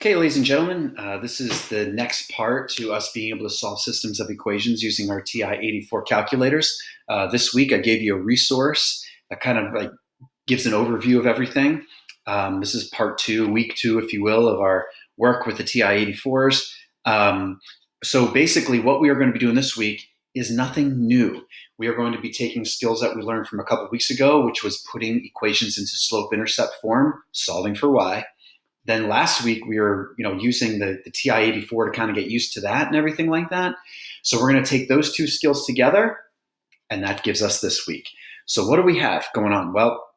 Okay, ladies and gentlemen, this is the next part to us being able to solve systems of equations using our TI-84 calculators. This week I gave you a resource that kind of like gives an overview of everything. This is part two, week two, if you will, of our work with the TI-84s. So basically what we are going to be doing this week is nothing new. We are going to be taking skills that we learned from a couple of weeks ago, which was putting equations into slope-intercept form, solving for y. Then last week we were, using the TI-84 to kind of get used to that and everything like that. So we're going to take those two skills together, and that gives us this week. So what do we have going on? Well,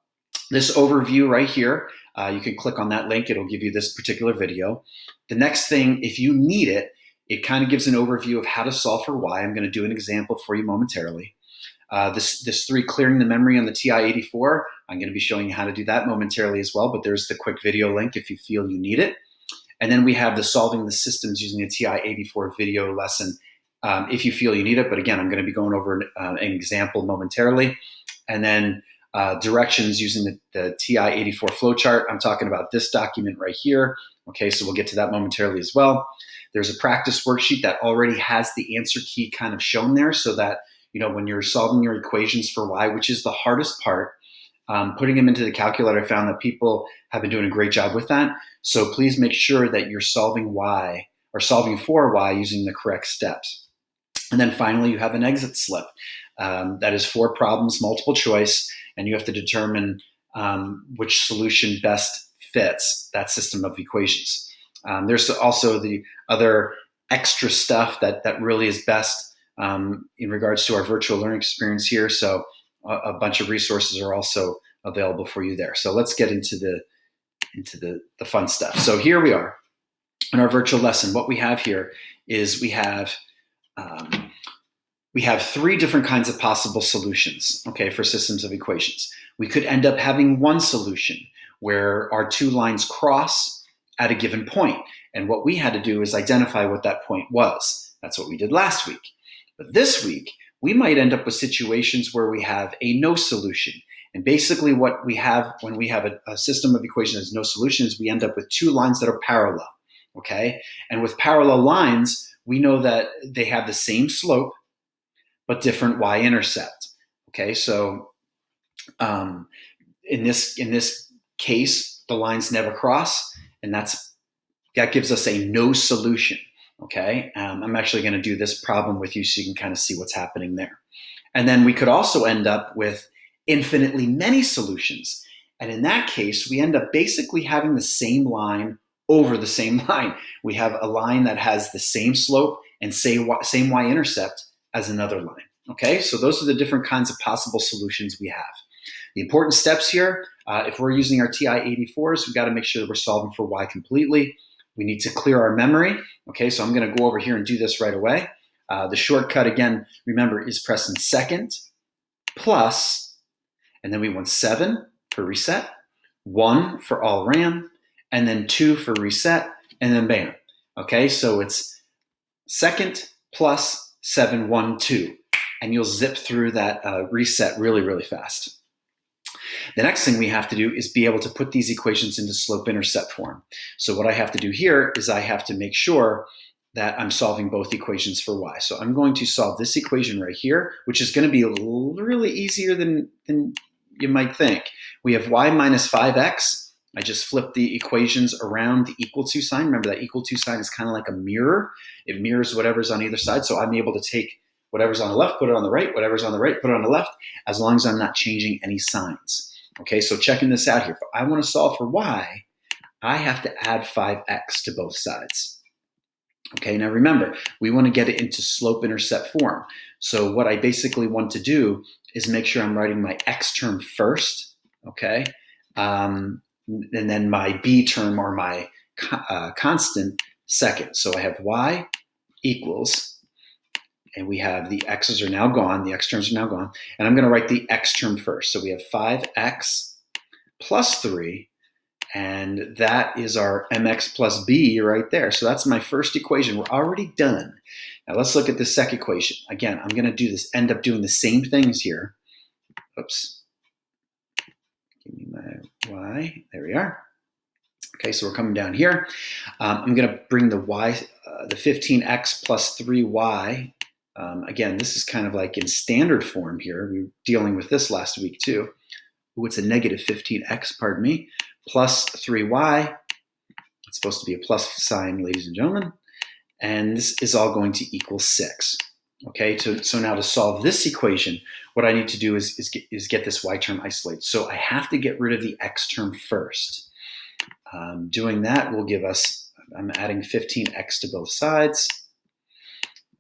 this overview right here, you can click on that link. It'll give you this particular video. The next thing, if you need it, it kind of gives an overview of how to solve for y. I'm going to do an example for you momentarily. This 3, clearing the memory on the TI-84, I'm going to be showing you how to do that momentarily as well, but there's the quick video link if you feel you need it. And then we have the solving the systems using the TI-84 video lesson if you feel you need it. But again, I'm going to be going over an example momentarily. And then directions using the TI-84 flowchart. I'm talking about this document right here. Okay, so we'll get to that momentarily as well. There's a practice worksheet that already has the answer key kind of shown there so that when you're solving your equations for y, which is the hardest part, putting them into the calculator, I found that people have been doing a great job with that. So please make sure that you're solving y or solving for y using the correct steps. And then finally, you have an exit slip. That is 4 problems, multiple choice, and you have to determine which solution best fits that system of equations. There's also the other extra stuff that really is best in regards to our virtual learning experience here. So a bunch of resources are also available for you there. So let's get into the fun stuff. So here we are in our virtual lesson. What we have here is we have 3 different kinds of possible solutions, okay, for systems of equations. We could end up having one solution where our 2 lines cross at a given point. And what we had to do is identify what that point was. That's what we did last week. But this week, we might end up with situations where we have a no solution. And basically what we have when we have a system of equations that has no solution is we end up with 2 lines that are parallel, okay? And with parallel lines, we know that they have the same slope, but different y-intercept, okay? So in this case, the lines never cross, and that gives us a no solution. Okay, I'm actually going to do this problem with you so you can kind of see what's happening there. And then we could also end up with infinitely many solutions. And in that case, we end up basically having the same line over the same line. We have a line that has the same slope and same y-intercept as another line. Okay, so those are the different kinds of possible solutions we have. The important steps here, if we're using our TI-84s, we've got to make sure that we're solving for y completely. We need to clear our memory. Okay, so I'm going to go over here and do this right away. The shortcut, again, remember, is pressing second plus, and then we want 7 for reset, 1 for all RAM, and then 2 for reset, and then bam. Okay, so it's second plus 7, 1, 2, and you'll zip through that reset really, really fast. The next thing we have to do is be able to put these equations into slope-intercept form. So what I have to do here is I have to make sure that I'm solving both equations for y. So I'm going to solve this equation right here, which is going to be really easier than you might think. We have y minus 5x. I just flip the equations around the equal to sign. Remember that equal to sign is kind of like a mirror. It mirrors whatever's on either side. So I'm able to take whatever's on the left, put it on the right, whatever's on the right, put it on the left, as long as I'm not changing any signs. Okay, so checking this out here. If I want to solve for y, I have to add 5x to both sides. Okay, now remember, we want to get it into slope-intercept form. So what I basically want to do is make sure I'm writing my x term first, okay, and then my b term or my constant second. So I have y equals, and we have the x's are now gone, the x terms are now gone, and I'm going to write the x term first. So we have 5x plus 3, and that is our mx plus b right there. So that's my first equation. We're already done. Now let's look at the second equation. Again, I'm going to do this, end up doing the same things here. Oops. Give me my y. There we are. Okay, so we're coming down here. I'm going to bring the 15x plus 3y. Again, this is kind of like in standard form here. We were dealing with this last week too. Ooh, it's a negative 15x, pardon me, plus 3y. It's supposed to be a plus sign, ladies and gentlemen. And this is all going to equal 6. Okay, so now to solve this equation, what I need to do is get this y term isolated. So I have to get rid of the x term first. Doing that will give us, I'm adding 15x to both sides.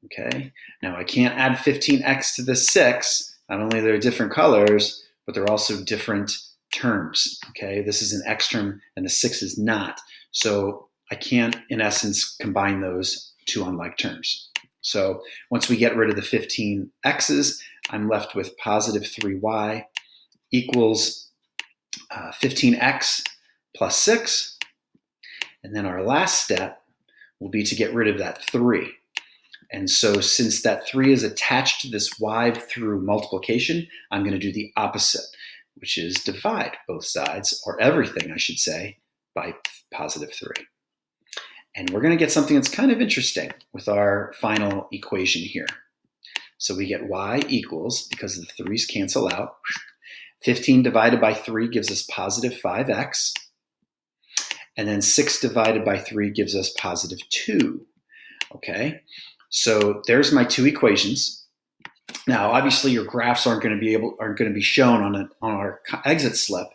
Okay, now I can't add 15x to the 6. Not only are they different colors, but they're also different terms. Okay, this is an x term and the 6 is not. So I can't, in essence, combine those two unlike terms. So once we get rid of the 15x's, I'm left with positive 3y equals 15x plus 6. And then our last step will be to get rid of that 3. And so since that 3 is attached to this y through multiplication, I'm going to do the opposite, which is divide both sides, or everything, I should say, by positive 3. And we're going to get something that's kind of interesting with our final equation here. So we get y equals, because the 3's cancel out, 15 divided by 3 gives us positive 5x. And then 6 divided by 3 gives us positive 2. Okay, so there's my two equations. Now, obviously, your graphs aren't going to be shown on our exit slip.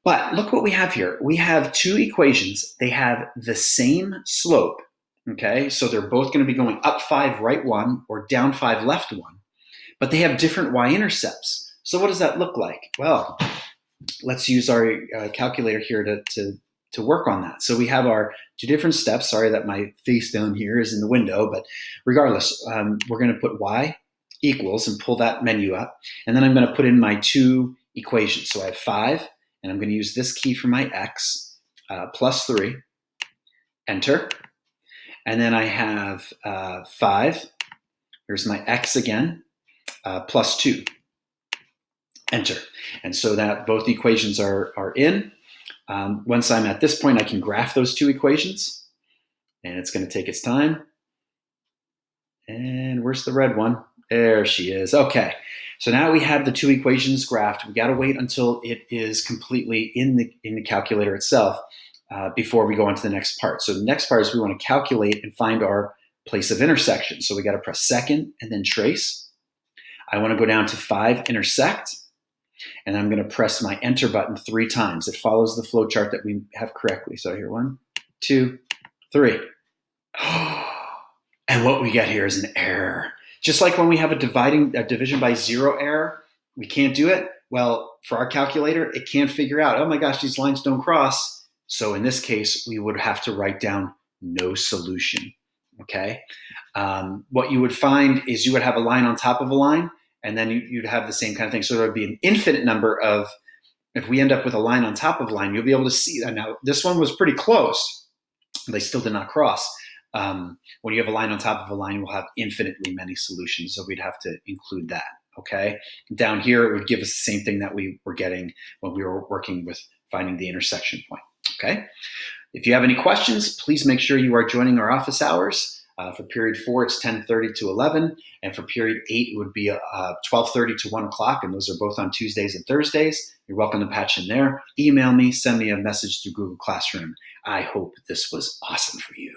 But look what we have here. We have two equations. They have the same slope. Okay, so they're both going to be going up 5, right 1, or down 5, left 1. But they have different y-intercepts. So what does that look like? Well, let's use our calculator here to work on that. So we have our two different steps. Sorry that my face down here is in the window, but regardless, we're going to put y equals and pull that menu up. And then I'm going to put in my two equations. So I have 5, and I'm going to use this key for my x, plus 3, enter. And then I have 5, here's my x again, plus 2, enter. And so that both equations are in. Once I'm at this point, I can graph those two equations, and it's going to take its time. And where's the red one? There she is. Okay, so now we have the two equations graphed. We got to wait until it is completely in the calculator itself before we go on to the next part. So the next part is we want to calculate and find our place of intersection. So we got to press second and then trace. I want to go down to 5, intersect. And I'm going to press my enter button 3 times. It follows the flow chart that we have correctly. So here, 1, 2, 3. And what we get here is an error. Just like when we have a division by 0 error, we can't do it. Well, for our calculator, it can't figure out, oh my gosh, these lines don't cross. So in this case, we would have to write down no solution. Okay. What you would find is you would have a line on top of a line, and then you'd have the same kind of thing. So there would be an infinite number of, if we end up with a line on top of a line, you'll be able to see that. Now, this one was pretty close. They still did not cross. When you have a line on top of a line, we'll have infinitely many solutions. So we'd have to include that, okay? Down here, it would give us the same thing that we were getting when we were working with finding the intersection point, okay? If you have any questions, please make sure you are joining our office hours. For period 4, it's 10:30 to 11. And for period 8, it would be 12:30 to 1 o'clock. And those are both on Tuesdays and Thursdays. You're welcome to patch in there. Email me, send me a message through Google Classroom. I hope this was awesome for you.